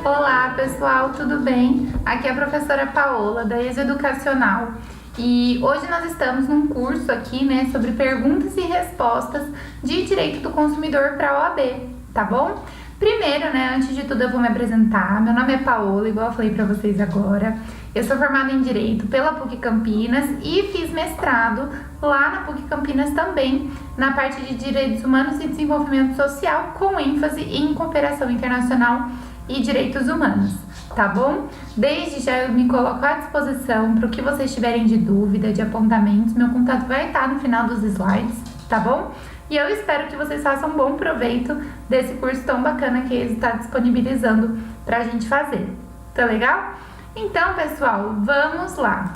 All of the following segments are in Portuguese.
Olá pessoal, tudo bem? Aqui é a professora Paola da ESO Educacional e hoje nós estamos num curso aqui, sobre perguntas e respostas de Direito do Consumidor para a OAB, tá bom? Primeiro, antes de tudo eu vou me apresentar. Meu nome é Paola, igual eu falei para vocês agora. Eu sou formada em Direito pela PUC Campinas e fiz mestrado lá na PUC Campinas também, na parte de Direitos Humanos e Desenvolvimento Social, com ênfase em cooperação internacional e direitos humanos, tá bom? Desde já eu me coloco à disposição para o que vocês tiverem de dúvida, de apontamentos. Meu contato vai estar no final dos slides, tá bom? E eu espero que vocês façam um bom proveito desse curso tão bacana que eles estão disponibilizando para a gente fazer. Tá legal? Então, pessoal, vamos lá.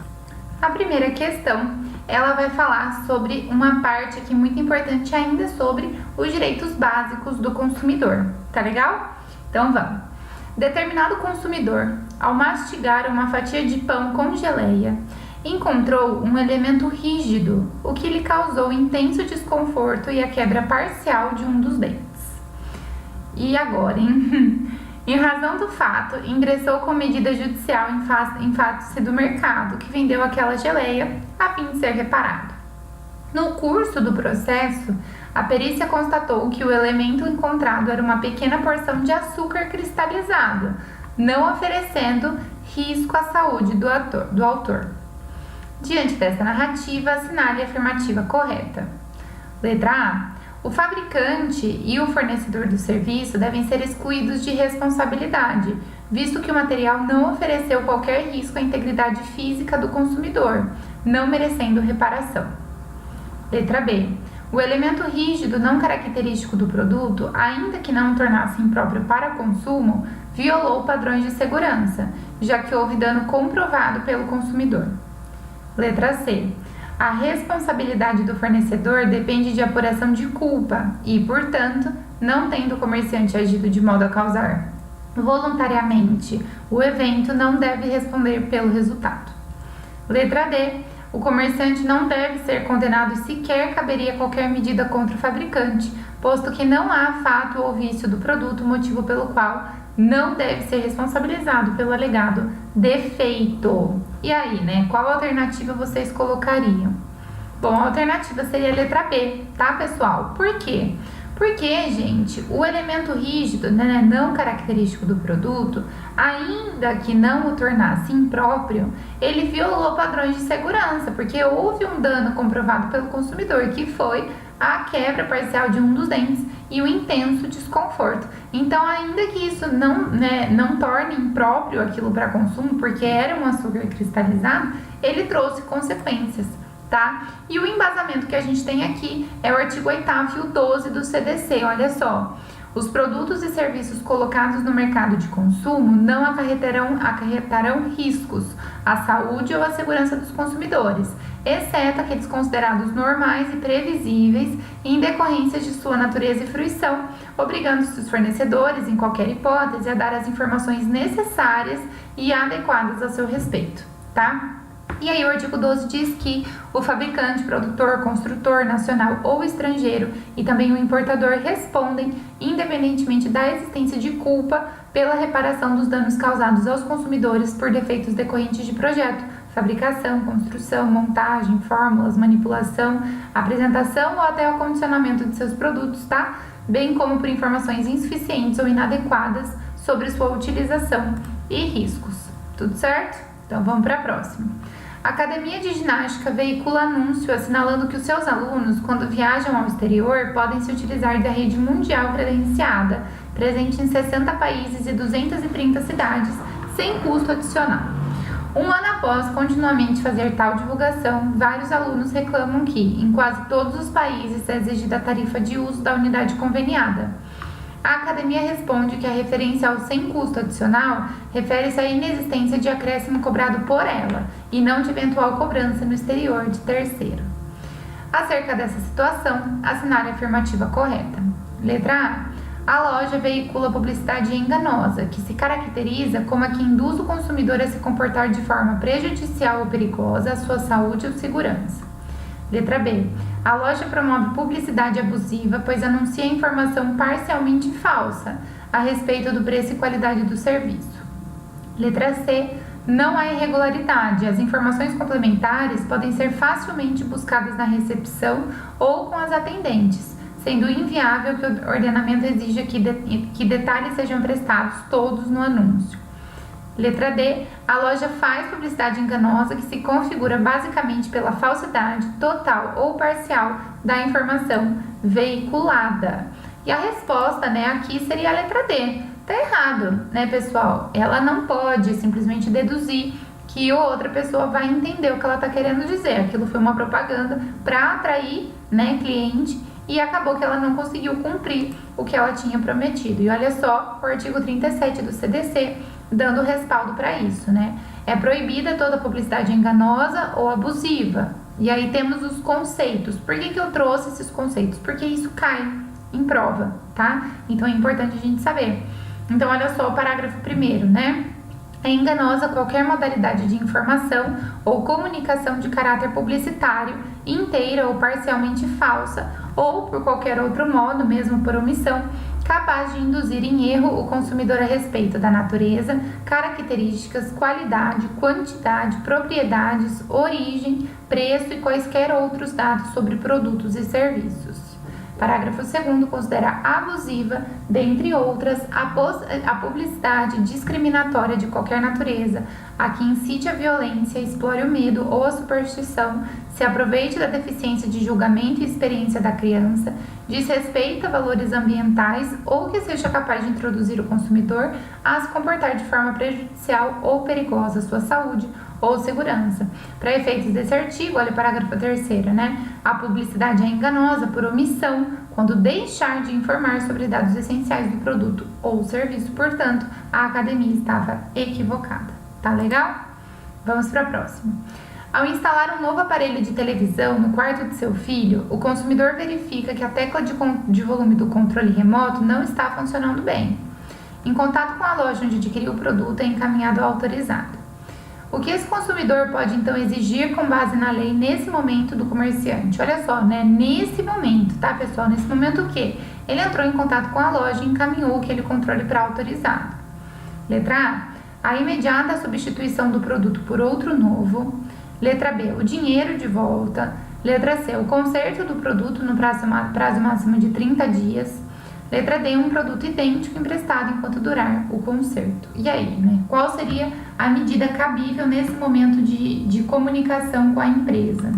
A primeira questão, ela vai falar sobre uma parte aqui muito importante ainda sobre os direitos básicos do consumidor. Tá legal? Então, vamos. Determinado consumidor, ao mastigar uma fatia de pão com geleia, encontrou um elemento rígido, o que lhe causou intenso desconforto e a quebra parcial de um dos dentes. E agora, hein? Em razão do fato, ingressou com medida judicial em face do mercado que vendeu aquela geleia a fim de ser reparado. No curso do processo, a perícia constatou que o elemento encontrado era uma pequena porção de açúcar cristalizado, não oferecendo risco à saúde do autor. Diante dessa narrativa, assinale a afirmativa correta. Letra A. O fabricante e o fornecedor do serviço devem ser excluídos de responsabilidade, visto que o material não ofereceu qualquer risco à integridade física do consumidor, não merecendo reparação. Letra B. O elemento rígido não característico do produto, ainda que não o tornasse impróprio para consumo, violou padrões de segurança, já que houve dano comprovado pelo consumidor. Letra C. A responsabilidade do fornecedor depende de apuração de culpa e, portanto, não tendo o comerciante agido de modo a causar voluntariamente o evento, não deve responder pelo resultado. Letra D. O comerciante não deve ser condenado e sequer caberia qualquer medida contra o fabricante, posto que não há fato ou vício do produto, motivo pelo qual não deve ser responsabilizado pelo alegado defeito. E aí, qual alternativa vocês colocariam? Bom, a alternativa seria a letra B, tá, pessoal? Por quê? Porque, gente, o elemento rígido, não característico do produto, ainda que não o tornasse impróprio, ele violou padrões de segurança, porque houve um dano comprovado pelo consumidor, que foi a quebra parcial de um dos dentes e o intenso desconforto. Então, ainda que isso não torne impróprio aquilo para consumo, porque era um açúcar cristalizado, ele trouxe consequências, tá? E o embasamento que a gente tem aqui é o artigo 8º e o 12 do CDC, olha só. Os produtos e serviços colocados no mercado de consumo não acarretarão riscos à saúde ou à segurança dos consumidores, exceto aqueles considerados normais e previsíveis em decorrência de sua natureza e fruição, obrigando-se os fornecedores, em qualquer hipótese, a dar as informações necessárias e adequadas a seu respeito, tá? E aí o artigo 12 diz que o fabricante, produtor, construtor nacional ou estrangeiro e também o importador respondem, independentemente da existência de culpa, pela reparação dos danos causados aos consumidores por defeitos decorrentes de projeto, fabricação, construção, montagem, fórmulas, manipulação, apresentação ou até o acondicionamento de seus produtos, tá? Bem como por informações insuficientes ou inadequadas sobre sua utilização e riscos. Tudo certo? Então vamos para a próxima. A Academia de Ginástica veicula anúncio assinalando que os seus alunos, quando viajam ao exterior, podem se utilizar da rede mundial credenciada, presente em 60 países e 230 cidades, sem custo adicional. Um ano após continuamente fazer tal divulgação, vários alunos reclamam que, em quase todos os países, é exigida a tarifa de uso da unidade conveniada. A academia responde que a referência ao sem custo adicional refere-se à inexistência de acréscimo cobrado por ela e não de eventual cobrança no exterior de terceiro. Acerca dessa situação, assinale a afirmativa correta. Letra A. A loja veicula publicidade enganosa, que se caracteriza como a que induz o consumidor a se comportar de forma prejudicial ou perigosa à sua saúde ou segurança. Letra B. A loja promove publicidade abusiva, pois anuncia informação parcialmente falsa, a respeito do preço e qualidade do serviço. Letra C. Não há irregularidade. As informações complementares podem ser facilmente buscadas na recepção ou com as atendentes, sendo inviável que o ordenamento exija que detalhes sejam prestados todos no anúncio. Letra D. A loja faz publicidade enganosa que se configura basicamente pela falsidade total ou parcial da informação veiculada. E a resposta, aqui seria a letra D. Tá errado, pessoal? Ela não pode simplesmente deduzir que outra pessoa vai entender o que ela tá querendo dizer. Aquilo foi uma propaganda para atrair, cliente, e acabou que ela não conseguiu cumprir o que ela tinha prometido. E olha só o artigo 37 do CDC dando respaldo para isso, É proibida toda publicidade enganosa ou abusiva. E aí temos os conceitos. Por que eu trouxe esses conceitos? Porque isso cai em prova, tá? Então é importante a gente saber. Então olha só o parágrafo 1º, É enganosa qualquer modalidade de informação ou comunicação de caráter publicitário, inteira ou parcialmente falsa, ou por qualquer outro modo, mesmo por omissão, capaz de induzir em erro o consumidor a respeito da natureza, características, qualidade, quantidade, propriedades, origem, preço e quaisquer outros dados sobre produtos e serviços. Parágrafo 2º, considera abusiva, dentre outras, a publicidade discriminatória de qualquer natureza, a que incite a violência, explore o medo ou a superstição, se aproveite da deficiência de julgamento e experiência da criança, desrespeita valores ambientais ou que seja capaz de introduzir o consumidor a se comportar de forma prejudicial ou perigosa à sua saúde ou segurança. Para efeitos desse artigo, olha o parágrafo 3º, A publicidade é enganosa por omissão, quando deixar de informar sobre dados essenciais do produto ou serviço. Portanto, a academia estava equivocada. Tá legal? Vamos para a próxima. Ao instalar um novo aparelho de televisão no quarto de seu filho, o consumidor verifica que a tecla de volume do controle remoto não está funcionando bem. Em contato com a loja onde adquiriu o produto, é encaminhado ao autorizado. O que esse consumidor pode então exigir com base na lei nesse momento do comerciante? Olha só, nesse momento, tá, pessoal? Nesse momento o quê? Ele entrou em contato com a loja e encaminhou aquele controle para autorizado. Letra A imediata substituição do produto por outro novo. Letra B, o dinheiro de volta. Letra C, o conserto do produto no prazo máximo de 30 dias. Letra D, um produto idêntico emprestado enquanto durar o conserto. E aí, qual seria a medida cabível nesse momento de comunicação com a empresa?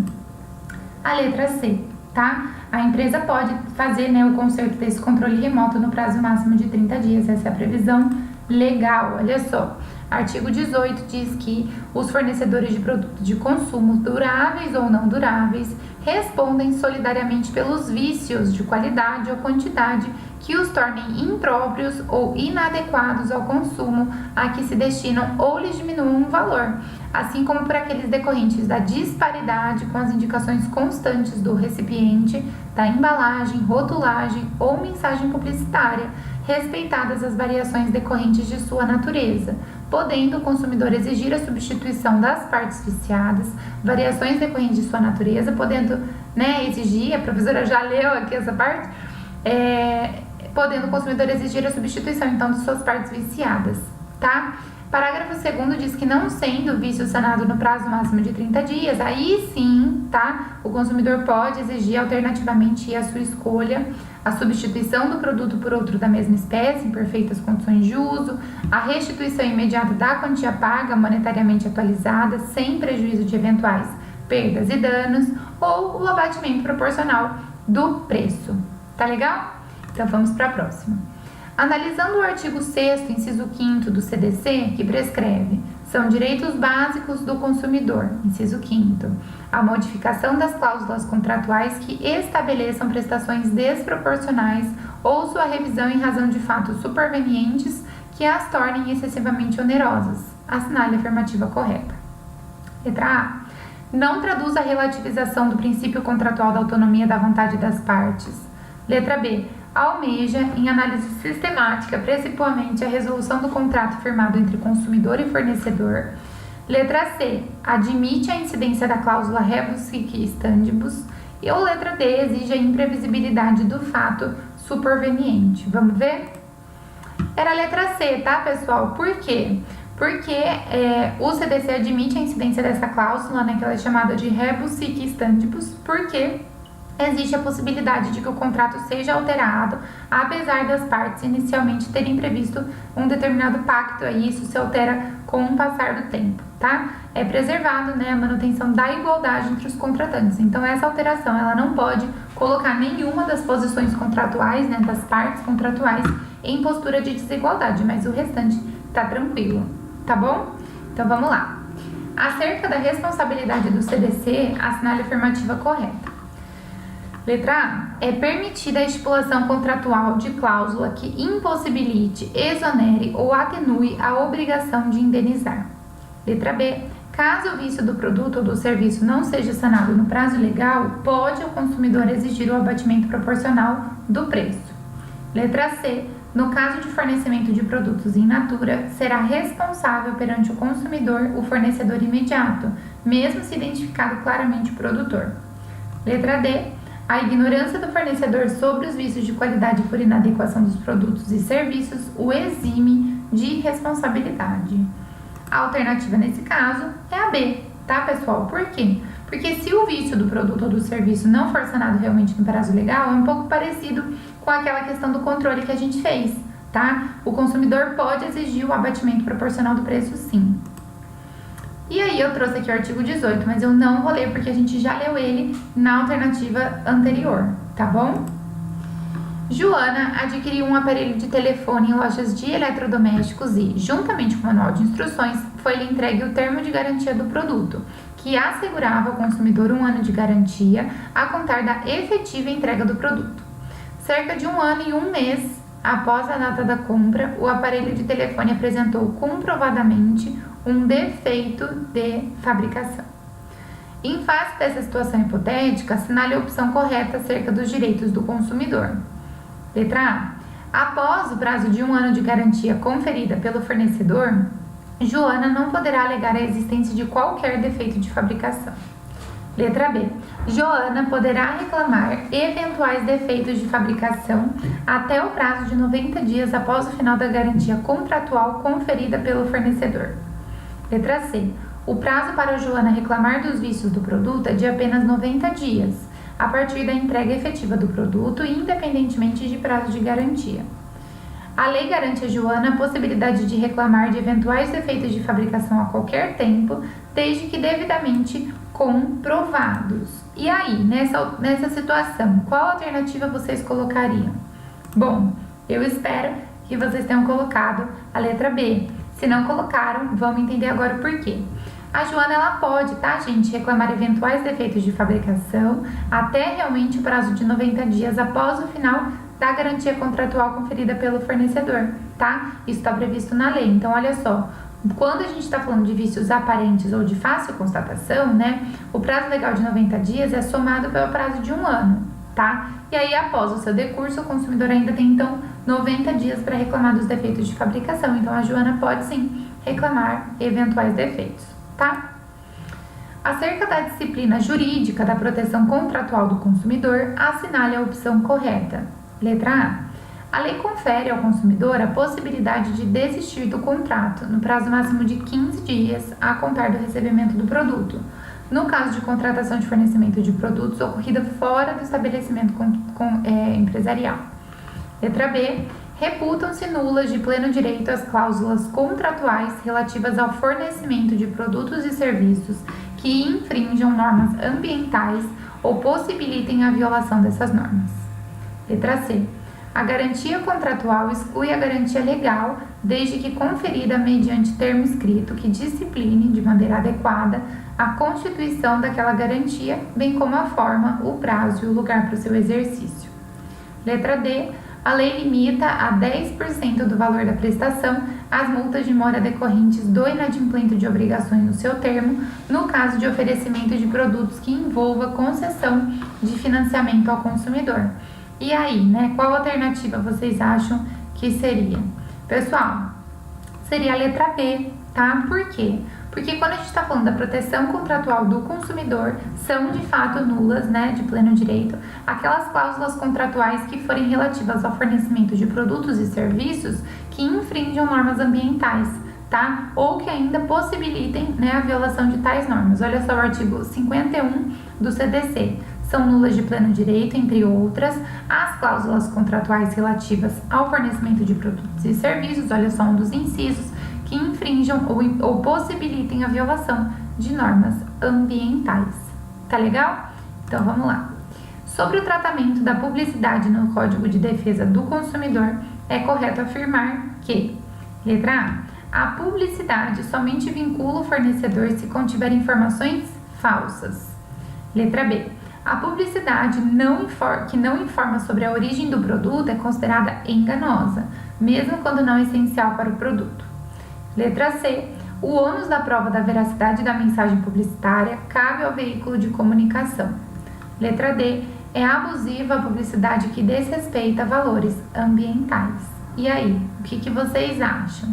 A letra C, tá? A empresa pode fazer o conserto desse controle remoto no prazo máximo de 30 dias. Essa é a previsão legal, olha só. Artigo 18 diz que os fornecedores de produtos de consumo, duráveis ou não duráveis, respondem solidariamente pelos vícios de qualidade ou quantidade que os tornem impróprios ou inadequados ao consumo a que se destinam ou lhes diminuam o valor, assim como por aqueles decorrentes da disparidade com as indicações constantes do recipiente, da embalagem, rotulagem ou mensagem publicitária, respeitadas as variações decorrentes de sua natureza, podendo o consumidor exigir a substituição das partes viciadas, variações decorrentes de sua natureza, podendo exigir, a professora já leu aqui essa parte, podendo o consumidor exigir a substituição, então, de suas partes viciadas, tá? Parágrafo 2º diz que não sendo o vício sanado no prazo máximo de 30 dias, aí sim, tá? O consumidor pode exigir alternativamente a sua escolha, a substituição do produto por outro da mesma espécie, em perfeitas condições de uso, a restituição imediata da quantia paga monetariamente atualizada, sem prejuízo de eventuais perdas e danos, ou o abatimento proporcional do preço. Tá legal? Então vamos para a próxima. Analisando o artigo 6º, inciso 5º do CDC, que prescreve, são direitos básicos do consumidor, inciso 5º, a modificação das cláusulas contratuais que estabeleçam prestações desproporcionais ou sua revisão em razão de fatos supervenientes que as tornem excessivamente onerosas. Assinale a afirmativa correta. Letra A. Não traduz a relativização do princípio contratual da autonomia da vontade das partes. Letra B. Almeja, em análise sistemática, principalmente a resolução do contrato firmado entre consumidor e fornecedor. Letra C. Admite a incidência da cláusula rebus sic stantibus. E ou letra D. Exige a imprevisibilidade do fato superveniente. Vamos ver? Era a letra C, tá, pessoal? Por quê? Porque o CDC admite a incidência dessa cláusula, né, que ela é chamada de rebus sic stantibus, porque existe a possibilidade de que o contrato seja alterado, apesar das partes inicialmente terem previsto um determinado pacto, aí isso se altera com o passar do tempo, tá? É preservado, né, a manutenção da igualdade entre os contratantes. Então, essa alteração, ela não pode colocar nenhuma das posições contratuais, né, das partes contratuais, em postura de desigualdade, mas o restante tá tranquilo, tá bom? Então, vamos lá. Acerca da responsabilidade do CDC, assinale a afirmativa correta. Letra A. É permitida a estipulação contratual de cláusula que impossibilite, exonere ou atenue a obrigação de indenizar. Letra B. Caso o vício do produto ou do serviço não seja sanado no prazo legal, pode o consumidor exigir o abatimento proporcional do preço. Letra C. No caso de fornecimento de produtos in natura, será responsável perante o consumidor o fornecedor imediato, mesmo se identificado claramente o produtor. Letra D. A ignorância do fornecedor sobre os vícios de qualidade por inadequação dos produtos e serviços o exime de responsabilidade. A alternativa nesse caso é a B, tá, pessoal? Por quê? Porque se o vício do produto ou do serviço não for sanado realmente no prazo legal, é um pouco parecido com aquela questão do controle que a gente fez, tá? O consumidor pode exigir o abatimento proporcional do preço, sim. E aí eu trouxe aqui o artigo 18, mas eu não vou ler porque a gente já leu ele na alternativa anterior, tá bom? Joana adquiriu um aparelho de telefone em lojas de eletrodomésticos e, juntamente com o manual de instruções, foi-lhe entregue o termo de garantia do produto, que assegurava ao consumidor 1 ano de garantia a contar da efetiva entrega do produto. Cerca de 1 ano e 1 mês após a data da compra, o aparelho de telefone apresentou comprovadamente um defeito de fabricação. Em face dessa situação hipotética, assinale a opção correta acerca dos direitos do consumidor. Letra A. Após o prazo de 1 ano de garantia conferida pelo fornecedor, Joana não poderá alegar a existência de qualquer defeito de fabricação. Letra B. Joana poderá reclamar eventuais defeitos de fabricação até o prazo de 90 dias após o final da garantia contratual conferida pelo fornecedor. Letra C. O prazo para Joana reclamar dos vícios do produto é de apenas 90 dias, a partir da entrega efetiva do produto, independentemente de prazo de garantia. A lei garante a Joana a possibilidade de reclamar de eventuais defeitos de fabricação a qualquer tempo, desde que devidamente comprovados. E aí, nessa situação, qual alternativa vocês colocariam? Bom, eu espero que vocês tenham colocado a letra B. Se não colocaram, vamos entender agora o porquê. A Joana, ela pode, tá, gente, reclamar eventuais defeitos de fabricação até realmente o prazo de 90 dias após o final da garantia contratual conferida pelo fornecedor, tá? Isso está previsto na lei. Então, olha só, quando a gente está falando de vícios aparentes ou de fácil constatação, né, o prazo legal de 90 dias é somado pelo prazo de 1 ano, tá? E aí, após o seu decurso, o consumidor ainda tem, então, 90 dias para reclamar dos defeitos de fabricação. Então, a Joana pode, sim, reclamar eventuais defeitos, tá? Acerca da disciplina jurídica da proteção contratual do consumidor, assinale a opção correta. Letra A. A lei confere ao consumidor a possibilidade de desistir do contrato no prazo máximo de 15 dias a contar do recebimento do produto, no caso de contratação de fornecimento de produtos ocorrida fora do estabelecimento empresarial. Letra B. Reputam-se nulas de pleno direito as cláusulas contratuais relativas ao fornecimento de produtos e serviços que infringam normas ambientais ou possibilitem a violação dessas normas. Letra C. A garantia contratual exclui a garantia legal, desde que conferida mediante termo escrito que discipline de maneira adequada a constituição daquela garantia, bem como a forma, o prazo e o lugar para o seu exercício. Letra D. A lei limita a 10% do valor da prestação as multas de mora decorrentes do inadimplemento de obrigações no seu termo, no caso de oferecimento de produtos que envolva concessão de financiamento ao consumidor. E aí, né, qual alternativa vocês acham que seria? Pessoal, seria a letra B, tá? Por quê? Porque quando a gente está falando da proteção contratual do consumidor, são de fato nulas, né, de pleno direito, aquelas cláusulas contratuais que forem relativas ao fornecimento de produtos e serviços que infringam normas ambientais, tá? Ou que ainda possibilitem, né, a violação de tais normas. Olha só o artigo 51 do CDC. São nulas de pleno direito, entre outras, as cláusulas contratuais relativas ao fornecimento de produtos e serviços, olha só um dos incisos, que infringam ou possibilitem a violação de normas ambientais. Tá legal? Então vamos lá. Sobre o tratamento da publicidade no Código de Defesa do Consumidor, é correto afirmar que, letra A, a publicidade somente vincula o fornecedor se contiver informações falsas. Letra B, a publicidade que não informa sobre a origem do produto é considerada enganosa, mesmo quando não essencial para o produto. Letra C, o ônus da prova da veracidade da mensagem publicitária cabe ao veículo de comunicação. Letra D, é abusiva a publicidade que desrespeita valores ambientais. E aí, o que vocês acham?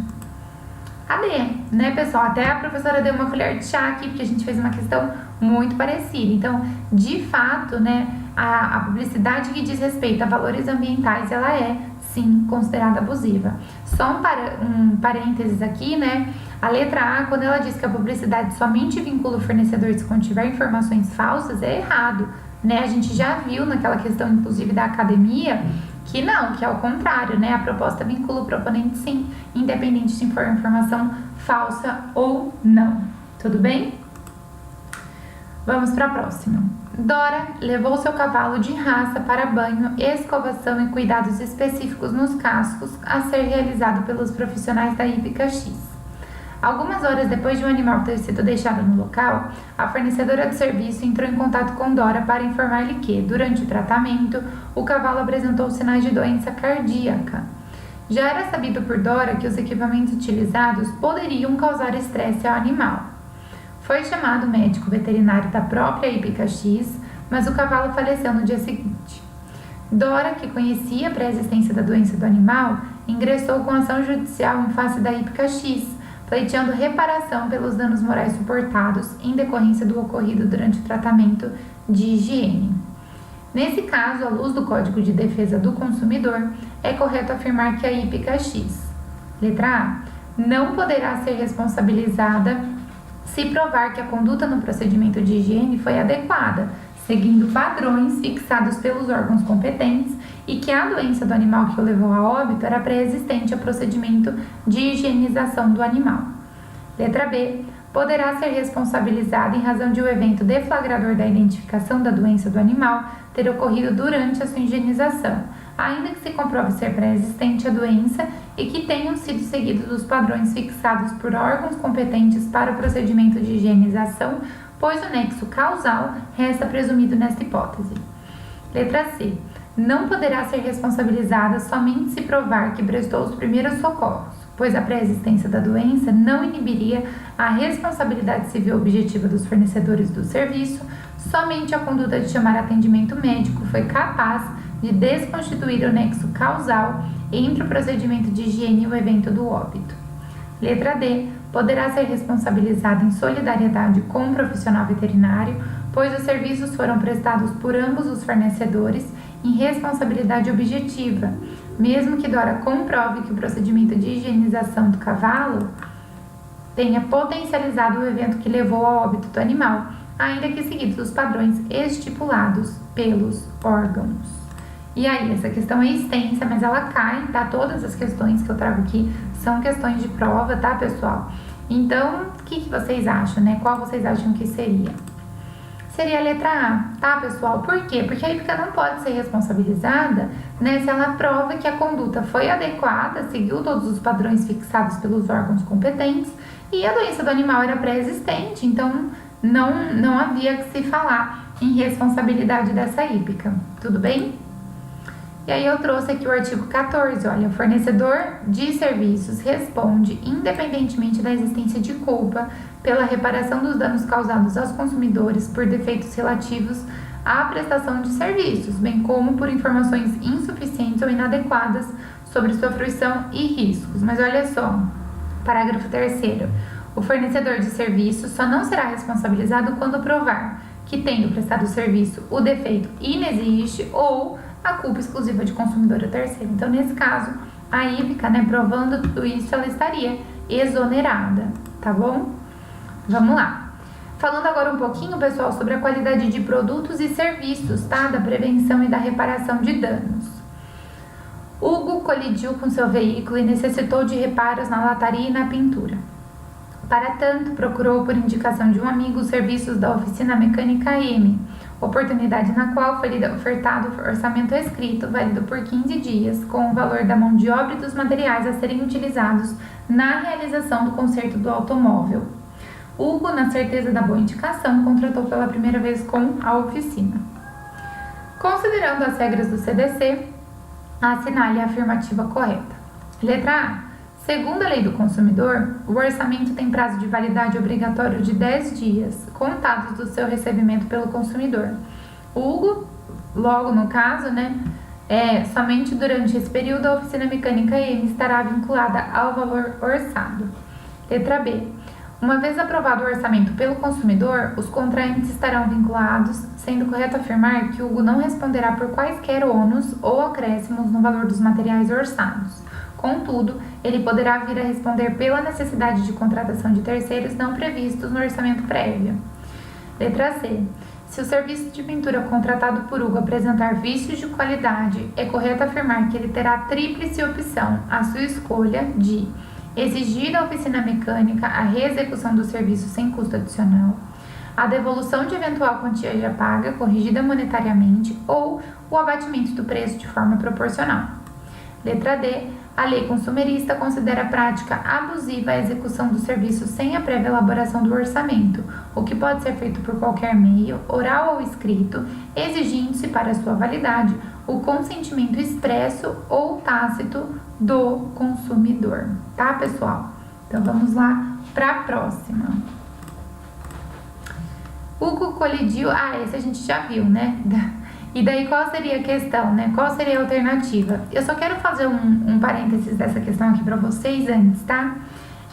A D, né, pessoal? Até a professora deu uma colher de chá aqui, porque a gente fez uma questão muito parecida. Então, de fato, né, a publicidade que diz respeito a valores ambientais, ela é, sim, considerada abusiva. Só um parênteses aqui, né? A letra A, quando ela diz que a publicidade somente vincula o fornecedor se contiver informações falsas, é errado, né? A gente já viu naquela questão, inclusive, da academia, que não, que é o contrário, né? A proposta vincula o proponente, sim, independente se for informação falsa ou não. Tudo bem? Vamos para a próxima. Dora levou seu cavalo de raça para banho, escovação e cuidados específicos nos cascos a ser realizado pelos profissionais da Hípica X. Algumas horas depois de o animal ter sido deixado no local, a fornecedora do serviço entrou em contato com Dora para informar-lhe que, durante o tratamento, o cavalo apresentou sinais de doença cardíaca. Já era sabido por Dora que os equipamentos utilizados poderiam causar estresse ao animal. Foi chamado o médico veterinário da própria Hípica X, mas o cavalo faleceu no dia seguinte. Dora, que conhecia a pré-existência da doença do animal, ingressou com ação judicial em face da Hípica X, pleiteando reparação pelos danos morais suportados em decorrência do ocorrido durante o tratamento de higiene. Nesse caso, à luz do Código de Defesa do Consumidor, é correto afirmar que a Hípica X, letra A, não poderá ser responsabilizada se provar que a conduta no procedimento de higiene foi adequada, seguindo padrões fixados pelos órgãos competentes e que a doença do animal que o levou a óbito era pré-existente ao procedimento de higienização do animal. Letra B, poderá ser responsabilizada em razão de o evento deflagrador da identificação da doença do animal ter ocorrido durante a sua higienização, ainda que se comprove ser pré-existente a doença e que tenham sido seguidos os padrões fixados por órgãos competentes para o procedimento de higienização, pois o nexo causal resta presumido nesta hipótese. Letra C. Não poderá ser responsabilizada somente se provar que prestou os primeiros socorros, pois a pré-existência da doença não inibiria a responsabilidade civil objetiva dos fornecedores do serviço, somente a conduta de chamar atendimento médico foi capaz de desconstituir o nexo causal entre o procedimento de higiene e o evento do óbito. Letra D. Poderá ser responsabilizada em solidariedade com o profissional veterinário, pois os serviços foram prestados por ambos os fornecedores em responsabilidade objetiva, mesmo que Dora comprove que o procedimento de higienização do cavalo tenha potencializado o evento que levou ao óbito do animal, ainda que seguidos os padrões estipulados pelos órgãos. E aí, essa questão é extensa, mas ela cai, tá? Todas as questões que eu trago aqui são questões de prova, tá, pessoal? Então, o que vocês acham, né? Qual vocês acham que seria? Seria a letra A, tá, pessoal? Por quê? Porque a hípica não pode ser responsabilizada, né, se ela prova que a conduta foi adequada, seguiu todos os padrões fixados pelos órgãos competentes e a doença do animal era pré-existente, então não havia que se falar em responsabilidade dessa hípica, tudo bem? E aí eu trouxe aqui o artigo 14, olha, o fornecedor de serviços responde independentemente da existência de culpa pela reparação dos danos causados aos consumidores por defeitos relativos à prestação de serviços, bem como por informações insuficientes ou inadequadas sobre sua fruição e riscos. Mas olha só, parágrafo 3º. O fornecedor de serviço só não será responsabilizado quando provar que, tendo prestado o serviço, o defeito inexiste ou a culpa exclusiva de consumidor ou terceiro. Então, nesse caso, a Ípica, provando tudo isso, ela estaria exonerada, tá bom? Vamos lá. Falando agora um pouquinho, pessoal, sobre a qualidade de produtos e serviços, tá? Da prevenção e da reparação de danos. Hugo colidiu com seu veículo e necessitou de reparos na lataria e na pintura. Para tanto, procurou por indicação de um amigo os serviços da oficina mecânica M, oportunidade na qual foi lhe ofertado orçamento escrito, válido por 15 dias, com o valor da mão de obra e dos materiais a serem utilizados na realização do conserto do automóvel. Hugo, na certeza da boa indicação, contratou pela primeira vez com a oficina. Considerando as regras do CDC, assinale a afirmativa correta. Letra A. Segundo a Lei do Consumidor, o orçamento tem prazo de validade obrigatório de 10 dias, contados do seu recebimento pelo consumidor. O Hugo, logo no caso, somente durante esse período a oficina mecânica M estará vinculada ao valor orçado. Letra B. Uma vez aprovado o orçamento pelo consumidor, os contraentes estarão vinculados, sendo correto afirmar que o Hugo não responderá por quaisquer ônus ou acréscimos no valor dos materiais orçados. Contudo, ele poderá vir a responder pela necessidade de contratação de terceiros não previstos no orçamento prévio. Letra C. Se o serviço de pintura contratado por Hugo apresentar vícios de qualidade, é correto afirmar que ele terá a tríplice opção à sua escolha de exigir da oficina mecânica a reexecução do serviço sem custo adicional, a devolução de eventual quantia já paga, corrigida monetariamente, ou o abatimento do preço de forma proporcional. Letra D. A lei consumerista considera prática abusiva a execução do serviço sem a prévia elaboração do orçamento, o que pode ser feito por qualquer meio, oral ou escrito, exigindo-se para sua validade o consentimento expresso ou tácito do consumidor. Tá, pessoal? Então, vamos lá para a próxima. Hugo colidiu... esse a gente já viu, E daí, qual seria a questão, Qual seria a alternativa? Eu só quero fazer um parênteses dessa questão aqui para vocês antes, tá?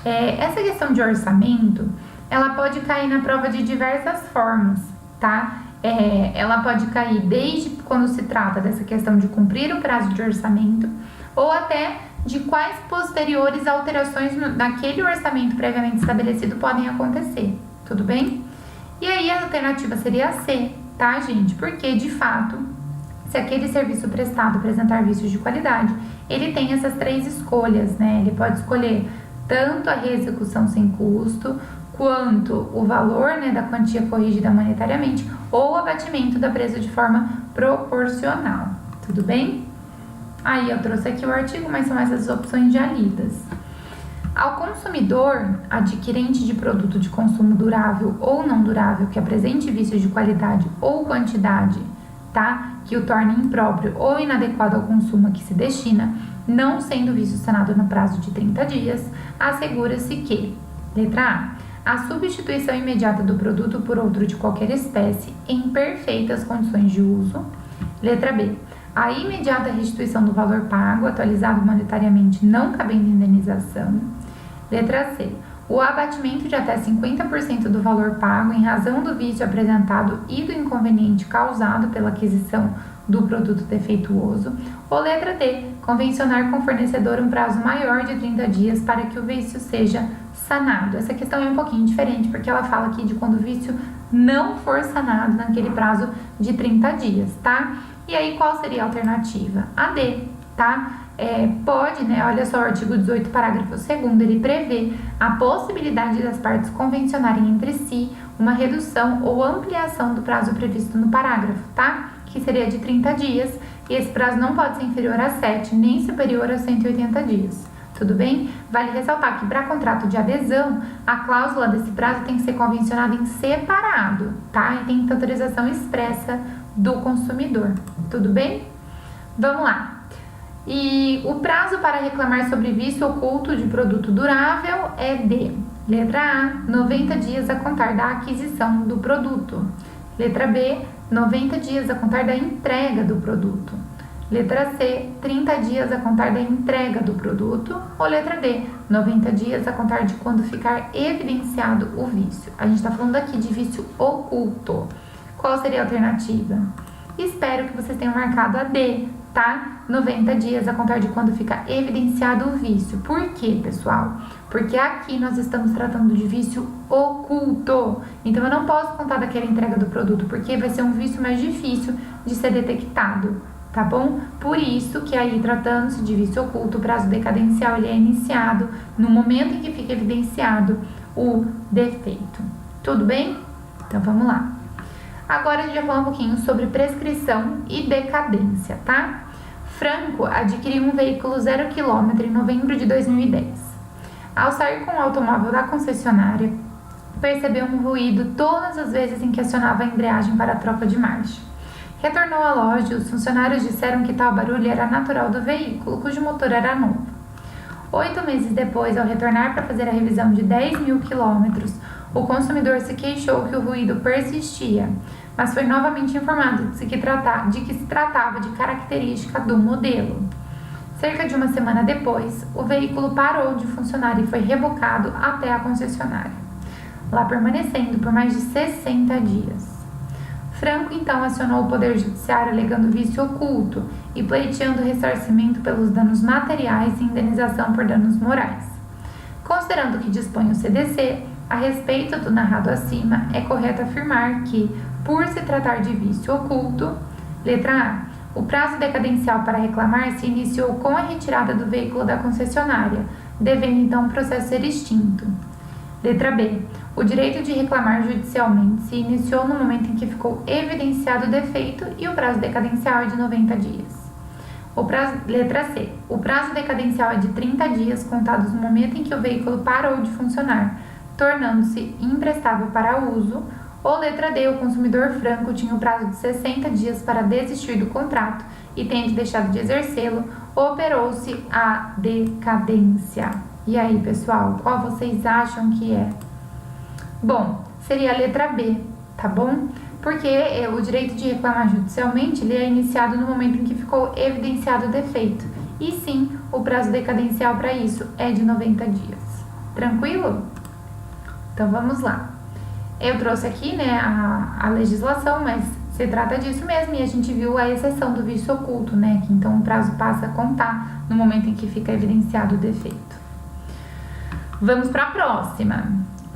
Essa questão de orçamento, ela pode cair na prova de diversas formas, tá? Ela pode cair desde quando se trata dessa questão de cumprir o prazo de orçamento, ou até de quais posteriores alterações naquele orçamento previamente estabelecido podem acontecer, tudo bem? E aí, a alternativa seria a C, tá, gente? Porque, de fato, se aquele serviço prestado apresentar vícios de qualidade, ele tem essas três escolhas, Ele pode escolher tanto a reexecução sem custo, quanto o valor, da quantia corrigida monetariamente, ou o abatimento da preço de forma proporcional, tudo bem? Aí, eu trouxe aqui o artigo, mas são essas opções já lidas. Ao consumidor, adquirente de produto de consumo durável ou não durável que apresente vícios de qualidade ou quantidade, tá? Que o torne impróprio ou inadequado ao consumo a que se destina, não sendo vício sanado no prazo de 30 dias, assegura-se que, letra A, a substituição imediata do produto por outro de qualquer espécie em perfeitas condições de uso. Letra B, a imediata restituição do valor pago, atualizado monetariamente, não cabendo indenização. Letra C. O abatimento de até 50% do valor pago em razão do vício apresentado e do inconveniente causado pela aquisição do produto defeituoso. Ou letra D. Convencionar com o fornecedor um prazo maior de 30 dias para que o vício seja sanado. Essa questão é um pouquinho diferente, porque ela fala aqui de quando o vício não for sanado naquele prazo de 30 dias, tá? E aí, qual seria a alternativa? A D, tá? Pode, olha só, o artigo 18, parágrafo 2º, ele prevê a possibilidade das partes convencionarem entre si uma redução ou ampliação do prazo previsto no parágrafo, tá? Que seria de 30 dias, e esse prazo não pode ser inferior a 7, nem superior a 180 dias. Tudo bem? Vale ressaltar que para contrato de adesão, a cláusula desse prazo tem que ser convencionada em separado, tá? E tem que ter autorização expressa do consumidor. Tudo bem? Vamos lá. E o prazo para reclamar sobre vício oculto de produto durável é de, letra A, 90 dias a contar da aquisição do produto. Letra B, 90 dias a contar da entrega do produto. Letra C, 30 dias a contar da entrega do produto. Ou letra D, 90 dias a contar de quando ficar evidenciado o vício. A gente está falando aqui de vício oculto. Qual seria a alternativa? Espero que vocês tenham marcado a D, tá? 90 dias a contar de quando ficar evidenciado o vício. Por quê, pessoal? Porque aqui nós estamos tratando de vício oculto. Então, eu não posso contar daquela entrega do produto, porque vai ser um vício mais difícil de ser detectado, tá bom? Por isso que aí, tratando-se de vício oculto, o prazo decadencial ele é iniciado no momento em que fica evidenciado o defeito. Tudo bem? Então, vamos lá. Agora, a gente vai falar um pouquinho sobre prescrição e decadência, tá? Franco adquiriu um veículo 0 km em novembro de 2010. Ao sair com o automóvel da concessionária, percebeu um ruído todas as vezes em que acionava a embreagem para a troca de marcha. Retornou à loja e os funcionários disseram que tal barulho era natural do veículo, cujo motor era novo. 8 meses depois, ao retornar para fazer a revisão de 10.000 quilômetros, o consumidor se queixou que o ruído persistia, mas foi novamente informado de que se tratava de característica do modelo. Cerca de uma semana depois, o veículo parou de funcionar e foi rebocado até a concessionária, lá permanecendo por mais de 60 dias. Franco então acionou o Poder Judiciário alegando vício oculto e pleiteando ressarcimento pelos danos materiais e indenização por danos morais. Considerando que dispõe o CDC, a respeito do narrado acima, é correto afirmar que, por se tratar de vício oculto, letra A, o prazo decadencial para reclamar se iniciou com a retirada do veículo da concessionária, devendo então o processo ser extinto. Letra B, o direito de reclamar judicialmente se iniciou no momento em que ficou evidenciado o defeito e o prazo decadencial é de 90 dias. Letra C, o prazo decadencial é de 30 dias contados no momento em que o veículo parou de funcionar, tornando-se imprestável para uso. Ou letra D, o consumidor Franco tinha o prazo de 60 dias para desistir do contrato e, tendo deixado de exercê-lo, operou-se a decadência. E aí, pessoal, qual vocês acham que é? Bom, seria a letra B, tá bom? Porque o direito de reclamar judicialmente ele é iniciado no momento em que ficou evidenciado o defeito. E sim, o prazo decadencial para isso é de 90 dias. Tranquilo? Então, vamos lá. Eu trouxe aqui, né, a legislação, mas se trata disso mesmo, e a gente viu a exceção do vício oculto, né, que então o prazo passa a contar no momento em que fica evidenciado o defeito. Vamos para a próxima.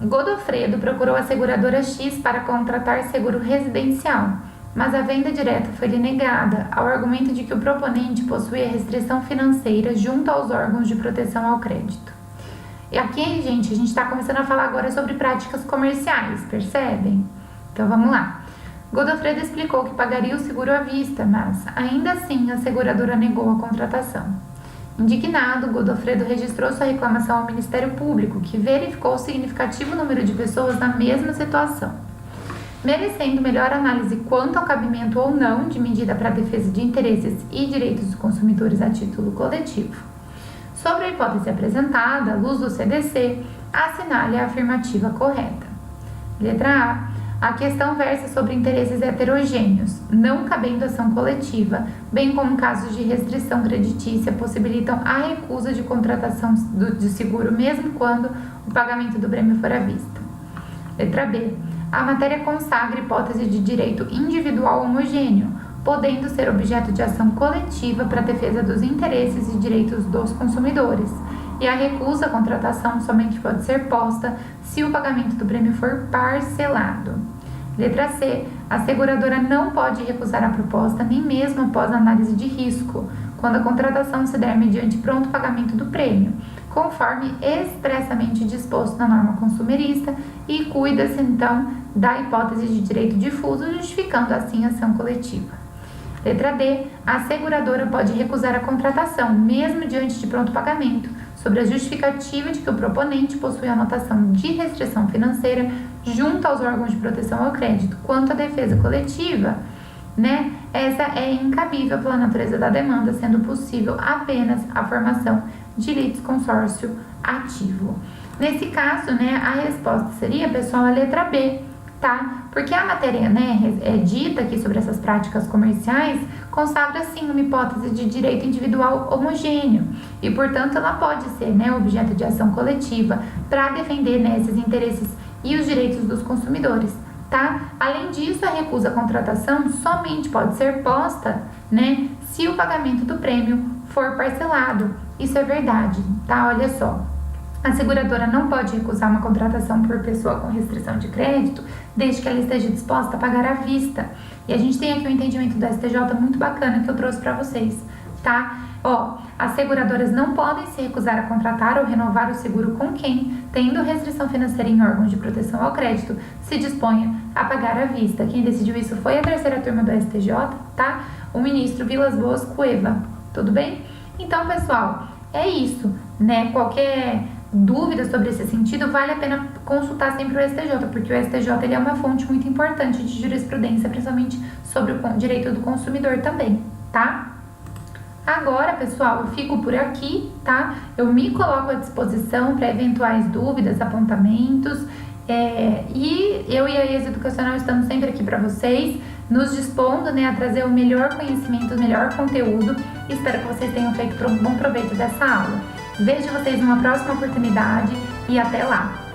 Godofredo procurou a seguradora X para contratar seguro residencial, mas a venda direta foi-lhe negada, ao argumento de que o proponente possuía restrição financeira junto aos órgãos de proteção ao crédito. E aqui, gente, a gente está começando a falar agora sobre práticas comerciais, percebem? Então, vamos lá. Godofredo explicou que pagaria o seguro à vista, mas, ainda assim, a seguradora negou a contratação. Indignado, Godofredo registrou sua reclamação ao Ministério Público, que verificou o significativo número de pessoas na mesma situação. Merecendo melhor análise quanto ao cabimento ou não de medida para a defesa de interesses e direitos dos consumidores a título coletivo. Sobre a hipótese apresentada, à luz do CDC, assinale a afirmativa correta. Letra A. A questão versa sobre interesses heterogêneos, não cabendo ação coletiva, bem como casos de restrição creditícia possibilitam a recusa de contratação de seguro, mesmo quando o pagamento do prêmio for à vista. Letra B. A matéria consagra hipótese de direito individual homogêneo, podendo ser objeto de ação coletiva para a defesa dos interesses e direitos dos consumidores, e a recusa à contratação somente pode ser posta se o pagamento do prêmio for parcelado. Letra C. A seguradora não pode recusar a proposta nem mesmo após análise de risco, quando a contratação se der mediante pronto pagamento do prêmio, conforme expressamente disposto na norma consumerista, e cuida-se então da hipótese de direito difuso, justificando assim a ação coletiva. Letra D. A seguradora pode recusar a contratação, mesmo diante de pronto pagamento, sobre a justificativa de que o proponente possui anotação de restrição financeira junto aos órgãos de proteção ao crédito. Quanto à defesa coletiva, né, essa é incabível pela natureza da demanda, sendo possível apenas a formação de litisconsórcio ativo. Nesse caso, né, a resposta seria, pessoal, a letra B, tá? Porque a matéria, né, é dita aqui sobre essas práticas comerciais consagra, sim, uma hipótese de direito individual homogêneo e, portanto, ela pode ser, né, objeto de ação coletiva para defender, né, esses interesses e os direitos dos consumidores, tá? Além disso, a recusa à contratação somente pode ser posta, né, se o pagamento do prêmio for parcelado. Isso é verdade, tá? Olha só. A seguradora não pode recusar uma contratação por pessoa com restrição de crédito, desde que ela esteja disposta a pagar à vista. E a gente tem aqui um entendimento do STJ muito bacana que eu trouxe para vocês, tá? Ó, as seguradoras não podem se recusar a contratar ou renovar o seguro com quem, tendo restrição financeira em órgãos de proteção ao crédito, se disponha a pagar à vista. Quem decidiu isso foi a terceira turma do STJ, tá? O ministro Vilas Boas Cueva, tudo bem? Então, pessoal, é isso, né? Qualquer dúvida sobre esse sentido, vale a pena consultar sempre o STJ, porque o STJ ele é uma fonte muito importante de jurisprudência, principalmente sobre o direito do consumidor também, tá? Agora, pessoal, eu fico por aqui, tá? Eu me coloco à disposição para eventuais dúvidas, apontamentos, e eu e a IES Educacional estamos sempre aqui para vocês, nos dispondo, né, a trazer o melhor conhecimento, o melhor conteúdo. Espero que vocês tenham feito um bom proveito dessa aula. Vejo vocês numa próxima oportunidade e até lá!